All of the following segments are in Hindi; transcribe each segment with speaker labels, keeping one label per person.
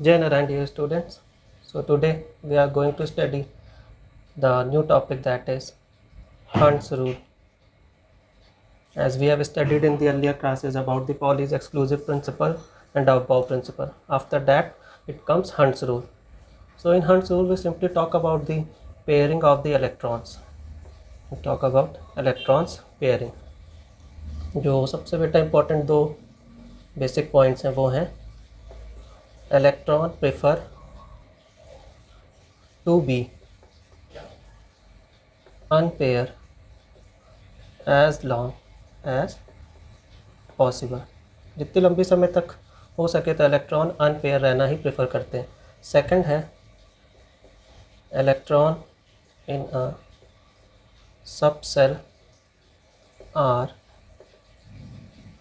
Speaker 1: Jai and dear students. So today we are going to study the new topic, that is Hund's rule. As we have studied in the earlier classes about the Pauli's exclusive principle and Aufbau principle. After that it comes Hund's rule. So in Hund's rule we simply talk about the pairing of the electrons. We talk about electrons pairing. जो सबसे बेटा इम्पोर्टेंट दो बेसिक पॉइंट्स हैं वो हैं electron prefer to be unpair as long as possible. जितनी लंबी समय तक हो सके तो इलेक्ट्रॉन अनपेयर रहना ही प्रेफर करते हैं. सेकंड है इलेक्ट्रॉन इन अ सब cell are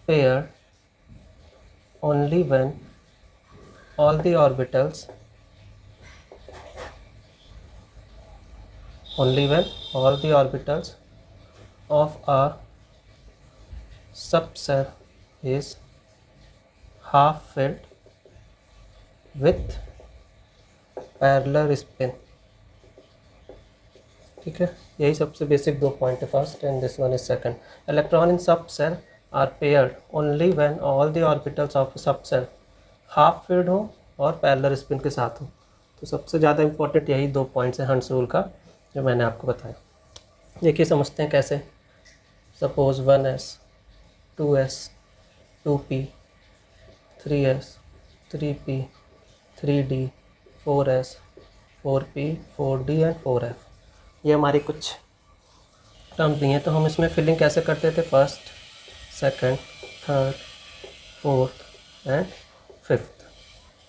Speaker 1: pair only when all the orbitals of a subcell is half filled with parallel spin. ठीक है, यही सबसे बेसिक दो पॉइंट है. First and this one is second. Electron in sub cell are paired only when all the orbitals of sub shell half filled हो और पैरेलल स्पिन के साथ हो. तो सबसे ज़्यादा इंपॉर्टेंट यही दो पॉइंट्स हैं हंस रूल का जो मैंने आपको बताया. देखिए समझते हैं कैसे. Suppose 1s 2s 2p 3s 3p 3d 4s 4p 4d and 4f. ये हमारी कुछ टर्म दी हैं. तो हम इसमें फिलिंग कैसे करते थे? First, second, third, fourth and fifth.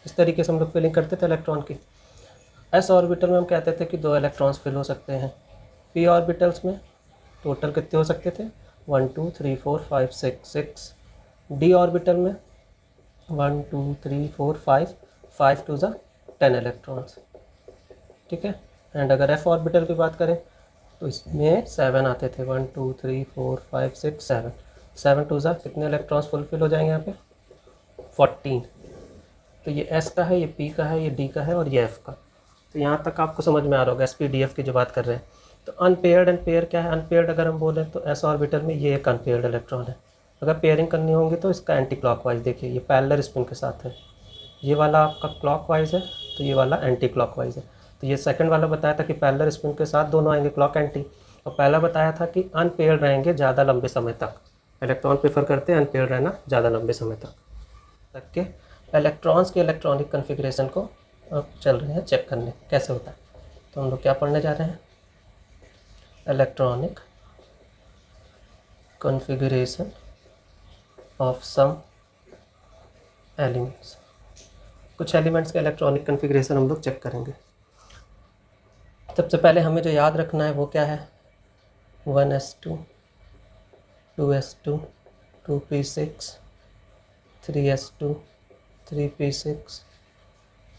Speaker 1: इस तरीके से हम लोग फिलिंग करते थे इलेक्ट्रॉन की. एस ऑर्बिटल में हम कहते थे कि 2 इलेक्ट्रॉन्स फिल हो सकते हैं. पी ऑर्बिटल्स में टोटल कितने हो सकते थे? 1 2 3 4 5 6. डी ऑर्बिटल में 1 2 3 4 5 टू ज़ा 10 इलेक्ट्रॉन्स. ठीक है. एंड अगर एफ ऑर्बिटल की बात करें तो इसमें 7 आते थे. 1 2 3 4 5 6 7 टू ज़ा कितने इलेक्ट्रॉन्स फुलफिल हो जाएंगे यहाँ पे? 14. तो ये एस का है, ये पी का है, ये डी का है और ये एफ का. तो यहाँ तक आपको समझ में आ रहा होगा एस पी डी एफ की जो बात कर रहे हैं. तो अनपेयर्ड एंड पेयर क्या है? अनपेयर्ड अगर हम बोलें तो एस ऑर्बिटल में ये एक अनपेयर्ड इलेक्ट्रॉन है. अगर पेयरिंग करनी होगी तो इसका एंटी क्लॉकवाइज. देखिए ये पैरेलल स्पिन के साथ है. ये वाला आपका क्लॉकवाइज है तो ये वाला एंटी क्लॉकवाइज है. तो ये सेकंड वाला बताया था कि पैरेलल स्पिन के साथ दोनों आएंगे क्लॉक एंटी. और पहला बताया था कि अनपेयर्ड रहेंगे ज़्यादा लंबे समय तक. इलेक्ट्रॉन प्रेफर करते हैं अनपेयर्ड रहना ज़्यादा लंबे समय तक के. इलेक्ट्रॉन्स के इलेक्ट्रॉनिक कॉन्फ़िगरेशन को अब चल रहे हैं चेक करने कैसे होता है. तो हम लोग क्या पढ़ने जा रहे हैं? Electronic configuration of some elements. कुछ एलिमेंट्स के इलेक्ट्रॉनिक कॉन्फ़िगरेशन हम लोग चेक करेंगे. सबसे पहले हमें जो याद रखना है वो क्या है? 1s2 2s2 2p6 3s2 3p6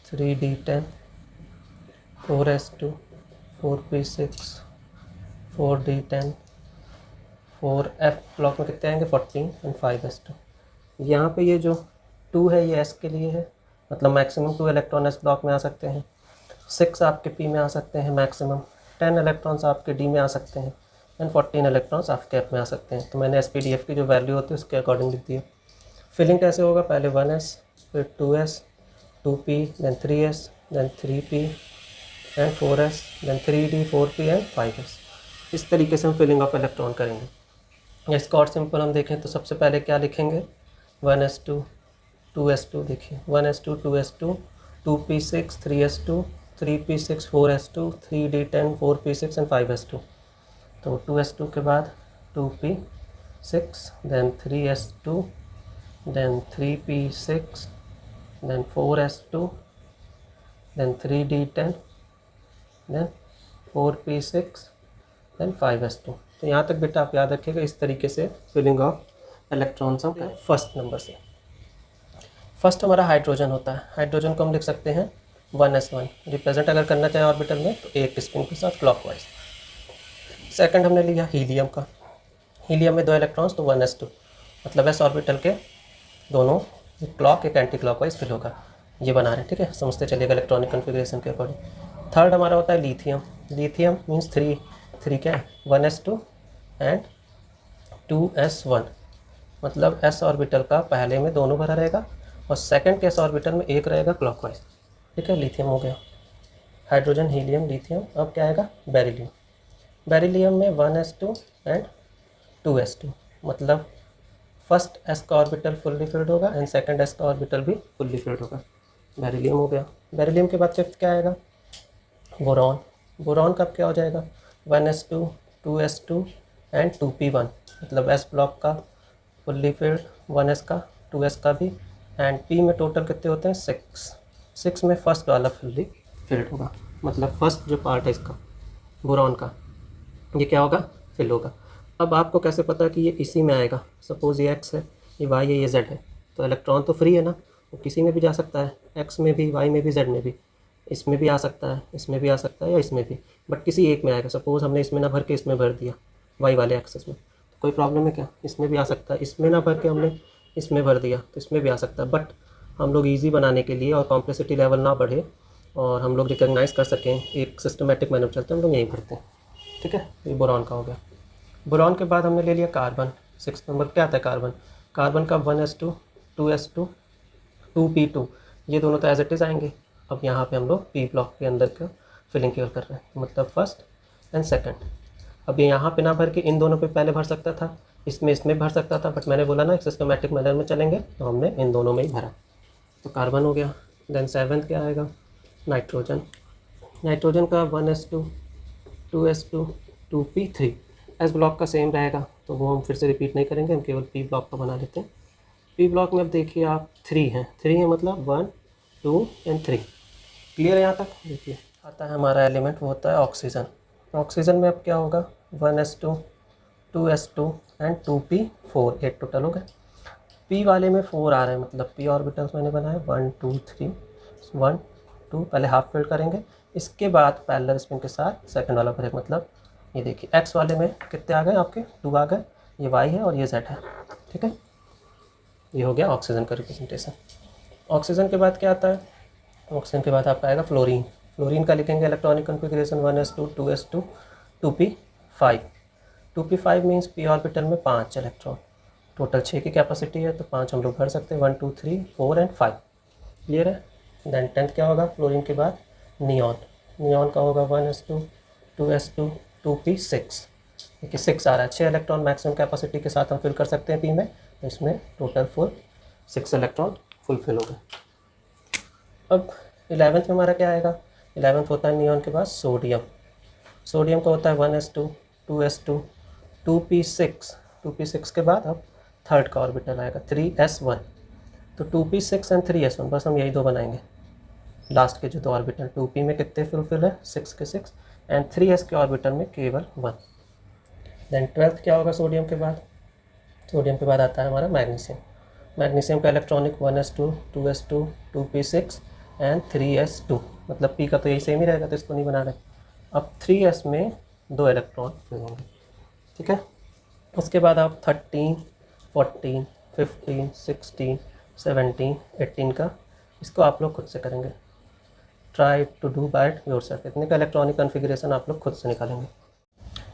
Speaker 1: 3d10 4s2 4p6 4d10 4f block में कितने आएंगे? 14 एंड 5s2. यहाँ पे ये जो 2 है ये s के लिए है, मतलब मैक्सिमम 2 इलेक्ट्रॉन s ब्लॉक में आ सकते हैं. 6 आपके p में आ सकते हैं मैक्सिमम. 10 इलेक्ट्रॉन्स आपके d में आ सकते हैं एंड 14 इलेक्ट्रॉन्स आपके f में आ सकते हैं. तो मैंने एस पी डी एफ की जो वैल्यू होती है उसके अकॉर्डिंग लिख दी है. फिलिंग कैसे होगा? पहले 1s फिर 2s 2p then 3s then 3p and 4s then 3d 4p and 5s. इस तरीके से हम फिलिंग ऑफ इलेक्ट्रॉन करेंगे. इसका और सिंपल हम देखें तो सबसे पहले क्या लिखेंगे? 1s2 2s2. देखिए 1s2 2s2 2p6 3s2 3p6 4s2 3d10 4p6 and 5s2. तो 2s2 के बाद 2p6 then 3s2 then 3p6 then 4s2 then 3d10 then 4p6 then 5s2. तो यहाँ तक बेटा आप याद रखिएगा. इस तरीके से फिलिंग ऑफ इलेक्ट्रॉन्स हम फर्स्ट नंबर से. फर्स्ट हमारा हाइड्रोजन होता है. हाइड्रोजन को हम लिख सकते हैं 1s1. रिप्रेजेंट अगर करना चाहें ऑर्बिटल में तो एक स्पिन के साथ क्लॉकवाइज. सेकंड हमने लिया हीलियम का. हीलियम में 2 इलेक्ट्रॉन्स तो 1s2, मतलब एस ऑर्बिटल के दोनों क्लॉक एक एंटी क्लॉकवाइज फिल होगा. ये बना रहे हैं, ठीक है, समझते चलिएगा इलेक्ट्रॉनिक कॉन्फ़िगरेशन के अकॉर्डिंग। थर्ड हमारा होता है लिथियम। लिथियम मीन्स थ्री क्या है, 1s2 एंड 2s1, मतलब s ऑर्बिटल का पहले में दोनों भरा रहेगा और सेकंड के s ऑर्बिटल में एक रहेगा क्लॉकवाइज, ठीक है। लिथियम हो गया। Hydrogen, helium, lithium. अब क्या आएगा, बेरिलियम। बेरिलियम में 1s2 एंड 2s2, मतलब फर्स्ट s का ऑर्बिटल फुल्ली फिल्ड होगा एंड सेकंड s का ऑर्बिटल भी फुल्ली फिल्ड होगा। बेरिलियम हो गया। बेरिलियम के बाद फिफ्थ क्या आएगा, बोरॉन। बोरॉन कब क्या हो जाएगा, 1s2 2s2 एंड 2p1, मतलब s ब्लॉक का फुल्ली फिल्ड, 1s का 2s का भी, एंड p में टोटल कितने होते हैं, 6 में फर्स्ट वाला फुल्ली फिल्ड होगा, मतलब फर्स्ट जो पार्ट है इसका बोरॉन का, ये क्या होगा, फिल होगा। अब आपको कैसे पता कि ये इसी में आएगा, सपोज़ ये x है, ये y है, ये z है, तो इलेक्ट्रॉन तो फ्री है ना, वो किसी में भी जा सकता है, x में भी, y में भी, z में भी, इसमें भी आ सकता है, इसमें भी आ सकता है या इसमें भी, बट किसी एक में आएगा। सपोज़ हमने इसमें ना भर के इसमें भर दिया y वाले एक्सेस में, तो कोई प्रॉब्लम है क्या, इसमें भी आ सकता है। इसमें ना भर के हमने इसमें भर दिया तो इसमें भी आ सकता है, बट हम लोग ईजी बनाने के लिए और कॉम्प्लेक्सिटी लेवल ना बढ़े और हम लोग रिकॉग्नाइज़ कर सकें एक सिस्टमेटिक मैनर चलते हैं, हम लोग यहीं भरते हैं, ठीक है। ये बोरॉन का हो गया। बोरॉन के बाद हमने ले लिया कार्बन। 6 नंबर क्या आता है, कार्बन। कार्बन का 1s2 2s2 2p2, ये दोनों तो एज इट इज़ आएंगे। अब यहाँ पे हम लोग पी ब्लॉक के अंदर का फिलिंग केवल कर रहे हैं, मतलब फर्स्ट एंड सेकंड। अब ये यहाँ पे ना भर के इन दोनों पे पहले भर सकता था, इसमें भर सकता था, बट मैंने बोला ना एक सिस्टमेटिक मैनर में चलेंगे, तो हमने इन दोनों में ही भरा, तो कार्बन हो गया। देन 7th क्या आएगा, नाइट्रोजन। नाइट्रोजन का 1s2 2s2 2p3, S block का सेम रहेगा, तो वो हम फिर से रिपीट नहीं करेंगे, हम केवल पी ब्लॉक का बना लेते हैं। पी ब्लॉक में अब देखिए आप 3 हैं, 3 है मतलब 1 2 एंड 3, क्लियर है यहाँ तक। देखिए आता है हमारा एलिमेंट, वो होता है ऑक्सीजन। ऑक्सीजन में अब क्या होगा, 1s2 2s2 and 2p4, 8 total हो गए। पी वाले में 4 आ रहे हैं, मतलब पी ऑर्बिटल्स मैंने बनाए 1 2 3 1 2, पहले हाफ फिल्ड करेंगे, इसके बाद पैरेलल स्पिन के साथ सेकंड वाला ब्रेक, मतलब ये देखिए एक्स वाले में कितने आ गए आपके, 2 आ गए, ये वाई है और ये जेड है, ठीक है। ये हो गया ऑक्सीजन का रिप्रेजेंटेशन। ऑक्सीजन के बाद क्या आता है, ऑक्सीजन के बाद आपका आएगा फ्लोरीन। फ्लोरीन का लिखेंगे electronic configuration 1s2 2s2 2p5। 2p5 means P orbital में 5 इलेक्ट्रॉन, टोटल 6 की कैपेसिटी है, तो 5 हम लोग भर सकते हैं, 1 2 3 4 एंड 5, क्लियर है। देन 10th क्या होगा, फ्लोरीन के बाद नियॉन। नियॉन का होगा 1s2 2s2 2p6, देखिए 6 आ रहा है, 6 इलेक्ट्रॉन मैक्सिमम कैपेसिटी के साथ हम फिल कर सकते हैं पी में, तो इसमें टोटल फुल 6 इलेक्ट्रॉन फुलफिल हो गए। अब 11th में हमारा क्या आएगा, 11th होता है नियॉन के बाद सोडियम। सोडियम का होता है 1s2 2s2 2p6, 2p6 के बाद अब थर्ड का ऑर्बिटल आएगा 3s1, तो 2p6 एंड 3s1, बस हम यही दो बनाएंगे लास्ट के जो 2 ऑर्बिटल। 2p में कितने फुलफिल है, 6 के 6, एंड 3s के ऑर्बिटल में केवल 1। देन 12th क्या होगा सोडियम के बाद, सोडियम के बाद आता है हमारा मैग्नीशियम। मैग्नीशियम का electronic 1s2 2s2 2p6 and 3s2, मतलब p का तो यही सेम ही रहेगा, तो इसको नहीं बना रहे। अब 3s में 2 इलेक्ट्रॉन फिल होंगे, ठीक है। उसके बाद आप 13 14 15 16 17 18 का, इसको आप लोग खुद से करेंगे, try to do by yourself. इतने का इलेक्ट्रॉनिक कॉन्फ़िगरेशन आप लोग खुद से निकालेंगे।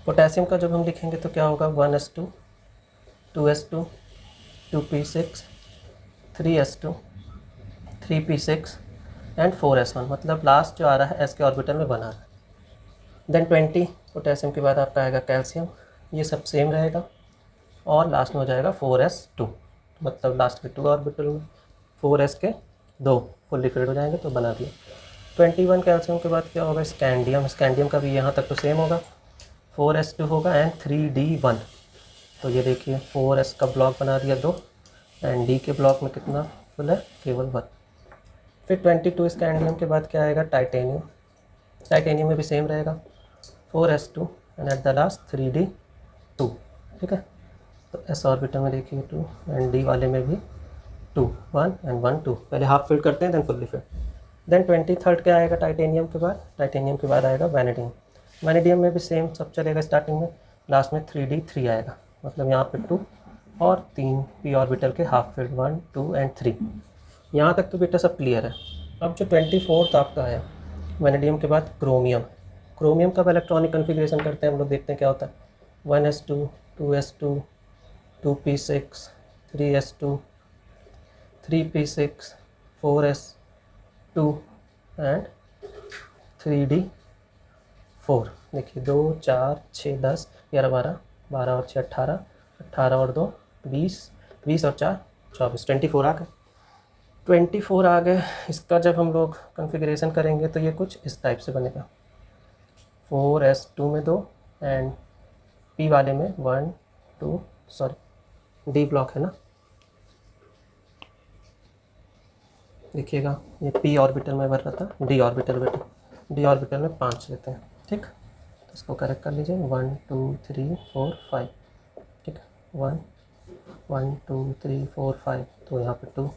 Speaker 1: पोटेशियम का जब हम लिखेंगे तो क्या होगा, 1s2 2s2 2p6 3s2 3p6 and 4s1, मतलब लास्ट जो आ रहा है s के ऑर्बिटल में बना रहा है। देन 20 पोटेशियम के बाद आपका आएगा कैल्शियम, ये सब सेम रहेगा, और लास्ट में हो जाएगा 4s2, मतलब लास्ट के 2 ऑर्बिटल में 4s के 2 फुल्ली फिल्ड हो जाएंगे, तो बना दिया। 21 कैल्शियम के बाद क्या होगा, स्कैंडियम। स्कैंडियम का भी यहाँ तक तो सेम होगा, 4s2 होगा एंड 3d1, तो ये देखिए 4s का ब्लॉक बना दिया 2, एंड d के ब्लॉक में कितना फुल है, केवल 1। फिर 22 स्कैंडियम के बाद क्या आएगा, टाइटेनियम। टाइटेनियम में भी सेम रहेगा, 4s2 and at the last 3d2, ठीक है। तो s ऑर्बिटल में देखिए 2 एंड d वाले में भी 2 1 एंड 1 2, पहले हाफ फिल करते हैं then fully fill. Then 23rd क्या आएगा टाइटेनियम के बाद, टाइटेनियम के बाद आएगा वैनेडियम। वैनेडियम में भी सेम सब चलेगा, स्टार्टिंग में लास्ट में 3d3 आएगा, मतलब यहाँ पे 2 और 3 पी ऑर्बिटल के हाफ फिल्ड 1 2 एंड 3। यहाँ तक तो बेटा सब क्लियर है। अब जो 24th आपका है वेनेडियम के बाद क्रोमियम। क्रोमियम का इलेक्ट्रॉनिक कन्फिग्रेशन करते हैं हम लोग, देखते हैं क्या होता है। 1s2, 2s2, 2p6, 3s2, 3p6, 4s2 and 3d4। देखिए 2 4 6 10 11 12, 12 और 6 18, 18 और 2 20, 20 और 4 24, 24 आ गए। 24 आ गए। इसका जब हम लोग कॉन्फ़िगरेशन करेंगे तो ये कुछ इस टाइप से बनेगा। 4s2 में 2 एंड p वाले में 1 2, सॉरी d ब्लॉक है ना, देखिएगा ये p ऑर्बिटल में भर रहा था, d ऑर्बिटल बेटा, d ऑर्बिटल में 5 लेते हैं। ठीक, तो इसको करेक्ट कर लीजिए। 1 2 3 4 5। ठीक है, 1 1 2 3 4 5, तो यहाँ पे 2,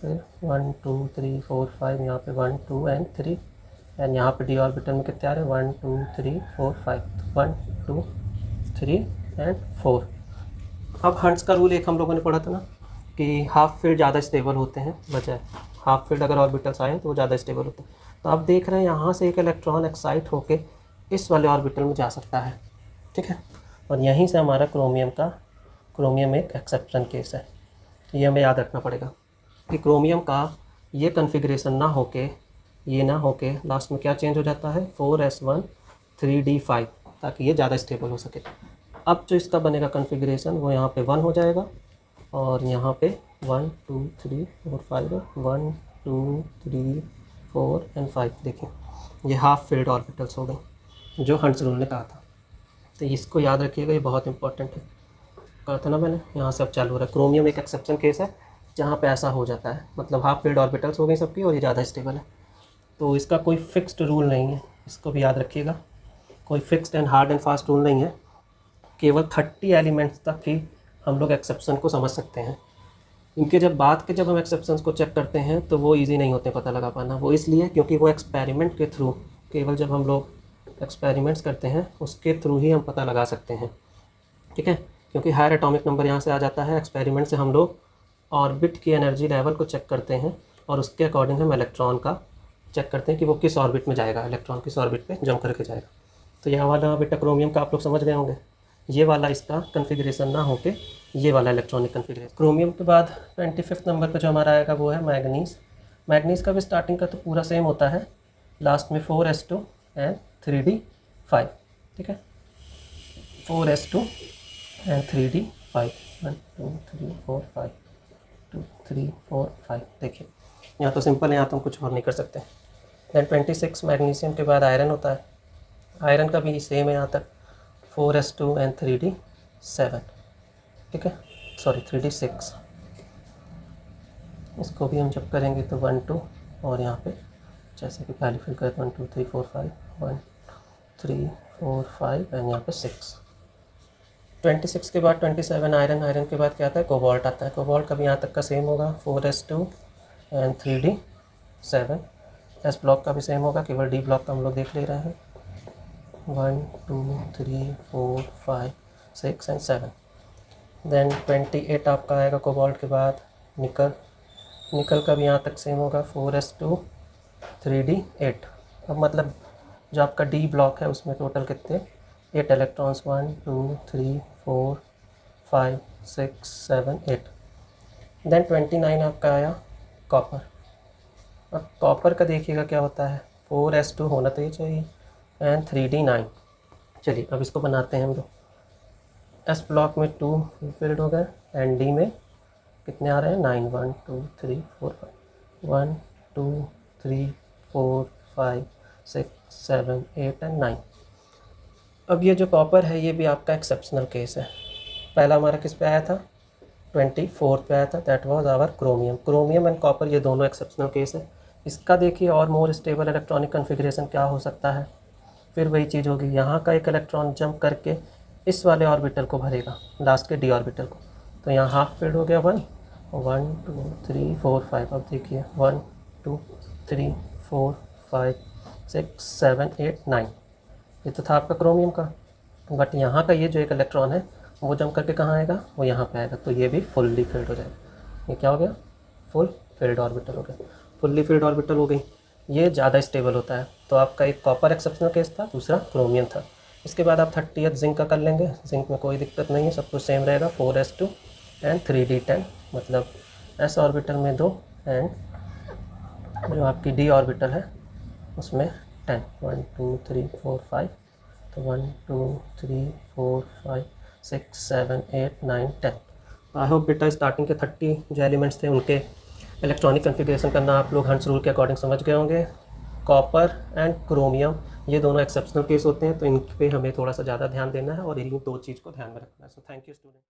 Speaker 1: फिर 1 2 3 4 5, यहाँ पे 1 2 एंड 3, एंड यहाँ पे डी ऑर्बिटल में कितने आ रहे हैं 1 2 3 4 5, 1 2 3 एंड 4। अब हंट्स का रूल एक हम लोगों ने पढ़ा था ना कि हाफ फील्ड ज़्यादा स्टेबल होते हैं बजाय हाफ फील्ड, अगर ऑर्बिटल्स आए तो वो ज़्यादा स्टेबल होते हैं। तो आप देख रहे हैं यहाँ से एक इलेक्ट्रॉन एक्साइट होके इस वाले ऑर्बिटल में जा सकता है। ठीक है, और यहीं से हमारा क्रोमियम एक एक्सेप्शन केस है। तो ये हमें याद रखना पड़ेगा कि क्रोमियम का ये कन्फिग्रेशन ना होके लास्ट में क्या चेंज हो जाता है 4s1 3d5, ताकि ये ज़्यादा स्टेबल हो सके। अब जो इसका बनेगा कन्फिग्रेशन वो यहाँ पे 1 हो जाएगा और यहाँ पे 1 2 3 4 5, 1 2 3 4 एंड 5। देखिए ये हाफ फील्ड ऑर्बिटल्स हो गए जो हंट्स रूल ने कहा था। तो इसको याद रखिएगा, ये बहुत इंपॉर्टेंट है। कहा था ना मैंने, यहाँ से अब चालू हो रहा है। क्रोमियम एक एक्सेप्शन केस है जहाँ पे ऐसा हो जाता है, मतलब हाफ फील्ड ऑर्बिटल्स हो गई सबकी और ये ज़्यादा स्टेबल है। तो इसका कोई फिक्स्ड रूल नहीं है, इसको भी याद रखिएगा। कोई fixed and hard and fast rule नहीं है। केवल 30 एलिमेंट्स तक ही हम लोग एक्सेप्शन को समझ सकते हैं। इनके जब हम एक्सेप्शंस को चेक करते हैं तो वो इजी नहीं होते पता लगा पाना। वो इसलिए क्योंकि वो एक्सपेरिमेंट के थ्रू, केवल जब हम लोग एक्सपेरिमेंट्स करते हैं उसके थ्रू ही हम पता लगा सकते हैं। ठीक है, क्योंकि हायर एटॉमिक नंबर यहाँ से आ जाता है। एक्सपेरिमेंट से हम लोग ऑर्बिट की एनर्जी लेवल को चेक करते हैं और उसके अकॉर्डिंग हम इलेक्ट्रॉन का चेक करते हैं कि वो किस ऑर्बिट में जाएगा, इलेक्ट्रॉन किस ऑर्बिट पे जंप करके जाएगा। तो यहाँ वाला बेटा क्रोमियम का आप लोग समझ गए होंगे। ये वाला इसका कन्फिग्रेशन ना होके ये वाला इलेक्ट्रॉनिक कन्फिग्रेशन। क्रोमियम के बाद 25 नंबर पे जो हमारा आएगा वो है मैग्नीज। मैग्नीज का भी स्टार्टिंग का तो पूरा सेम होता है, लास्ट में 4s2 एंड 3d5। ठीक है, 4s2 एंड 3d5, 1 2 3 4 5, 2 3 4 5। देखिए यहाँ तो सिंपल है, यहाँ तो हम कुछ और नहीं कर सकते। दैन 26 मैग्नीशियम के बाद आयरन होता है। आयरन का भी सेम है यहाँ तक, 4s2 एंड 3d7। ठीक है, सॉरी 3d6। इसको भी हम जब करेंगे तो 1 2 और यहाँ पे जैसे कि पहले फिल करें 1 2 3 4 5, 1 3 4 5 एंड यहाँ पे 6। 26 के बाद 27 आयरन। आयरन के बाद क्या आता है कोबाल्ट आता है। कोबाल्ट का भी यहाँ तक का सेम होगा, 4s2 and 3d7। S block का भी सेम होगा, केवल डी ब्लॉक का हम लोग देख ले रहे हैं। 1 2 3 4 5 6 एंड 7। देन 28 आपका आएगा कोबाल्ट के बाद निकल। निकल का भी यहाँ तक सेम होगा, 4s2 3d8। अब मतलब जो आपका डी ब्लॉक है उसमें टोटल कितने 8 इलेक्ट्रॉन्स, 1 2 3 4 5 6 7 8। देन 29 आपका आया कॉपर। अब कॉपर का देखिएगा क्या होता है, 4s2 होना तो ये चाहिए एंड 3d9। चलिए अब इसको बनाते हैं हम लोग। एस ब्लॉक में 2 फुलफिल्ड हो गए एंड डी में कितने आ रहे हैं 9, 1 2 3 4 5, 1 2 3 4 5 6 7 8 एंड 9। अब ये जो कॉपर है ये भी आपका एक्सेप्शनल केस है। पहला हमारा किस पे आया था 24 पे आया था, that was our chromium. Chromium and copper ये दोनों एक्सेप्शनल केस है। इसका देखिए और मोर स्टेबल इलेक्ट्रॉनिक कन्फिग्रेशन क्या हो सकता है। फिर वही चीज़ होगी, यहाँ का एक इलेक्ट्रॉन जंप करके इस वाले ऑर्बिटल को भरेगा, लास्ट के डी ऑर्बिटल को। तो यहाँ हाफ फील्ड हो गया 1 2 3 4 5। अब देखिए 1 2 3 4 5 6 7 8 9। ये तो था आपका क्रोमियम का। बट यहाँ का ये जो एक इलेक्ट्रॉन है वो जंप करके कहाँ आएगा, वो यहाँ पे आएगा। तो ये भी फुल्ली फिल्ड हो जाएगा। ये क्या हो गया, फुल फिल्ड ऑर्बिटल हो गया। फुल्ली फिल्ड ऑर्बिटल हो गई, ये ज़्यादा स्टेबल होता है। तो आपका एक कॉपर एक्सेप्शनल केस था, दूसरा क्रोमियम था। इसके बाद आप 30th जिंक का कर लेंगे। जिंक में कोई दिक्कत नहीं है, सब कुछ सेम रहेगा, 4s2 एंड 3d10, मतलब s ऑर्बिटल में 2 एंड जो आपकी d ऑर्बिटल है उसमें 10, 1 2 3 4 5, तो 1 2 3 4 5 6 7 8 9 10। आई होप बेटा स्टार्टिंग के 30 जो एलिमेंट्स थे उनके इलेक्ट्रॉनिक कन्फिग्रेशन करना आप लोग हंट्स रूल के अकॉर्डिंग समझ गए होंगे। कॉपर एंड क्रोमियम ये दोनों एक्सेप्शनल केस होते हैं, तो इन पे हमें थोड़ा सा ज़्यादा ध्यान देना है और इन्हीं दो चीज़ को ध्यान में रखना है। So thank you student.